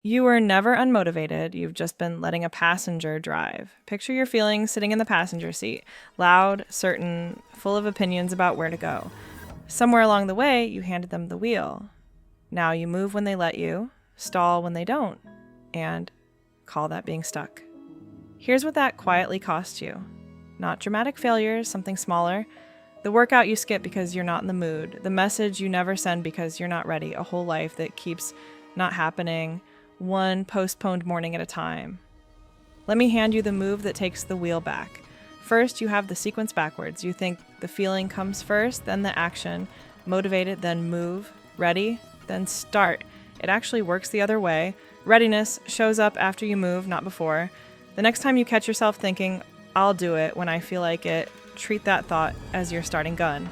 You were never unmotivated. You've just been letting a passenger drive. Picture your feelings sitting in the passenger seat, loud, certain, full of opinions about where to go. Somewhere along the way, you handed them the wheel. Now you move when they let you, stall when they don't, and call that being stuck. Here's what that quietly costs you. Not dramatic failures, something smaller. The workout you skip because you're not in the mood. The message you never send because you're not ready. A whole life that keeps not happening, one postponed morning at a time. Let me hand you the move that takes the wheel back. First, you have the sequence backwards. You think the feeling comes first, then the action. Motivated, then move. Ready, then start. It actually works the other way. Readiness shows up after you move, not before. The next time you catch yourself thinking, I'll do it when I feel like it, treat that thought as your starting gun.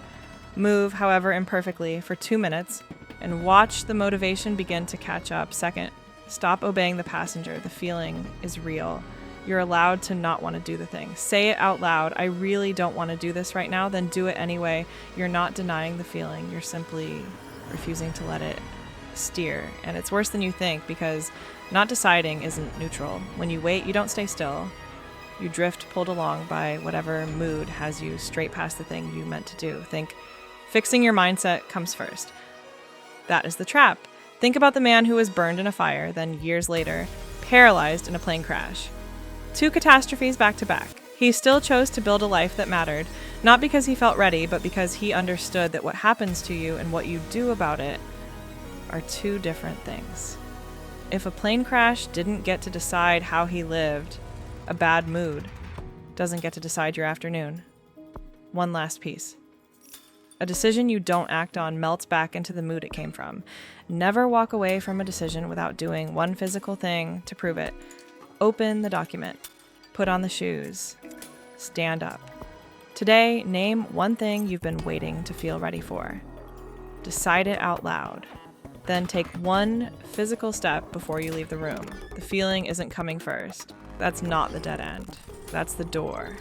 Move, however imperfectly, for 2 minutes, and watch the motivation begin to catch up. Second, stop obeying the passenger. The feeling is real. You're allowed to not want to do the thing. Say it out loud. I really don't want to do this right now. Then do it anyway. You're not denying the feeling. You're simply refusing to let it steer. And it's worse than you think, because not deciding isn't neutral. When you wait, you don't stay still. You drift, pulled along by whatever mood has you straight past the thing you meant to do. Think fixing your mindset comes first. That is the trap. Think about the man who was burned in a fire, then years later, paralyzed in a plane crash. 2 catastrophes back to back. He still chose to build a life that mattered, not because he felt ready, but because he understood that what happens to you and what you do about it are 2 different things. If a plane crash didn't get to decide how he lived, a bad mood doesn't get to decide your afternoon. One last piece. A decision you don't act on melts back into the mood it came from. Never walk away from a decision without doing one physical thing to prove it. Open the document. Put on the shoes. Stand up. Today, name one thing you've been waiting to feel ready for. Decide it out loud. Then take one physical step before you leave the room. The feeling isn't coming first. That's not the dead end. That's the door.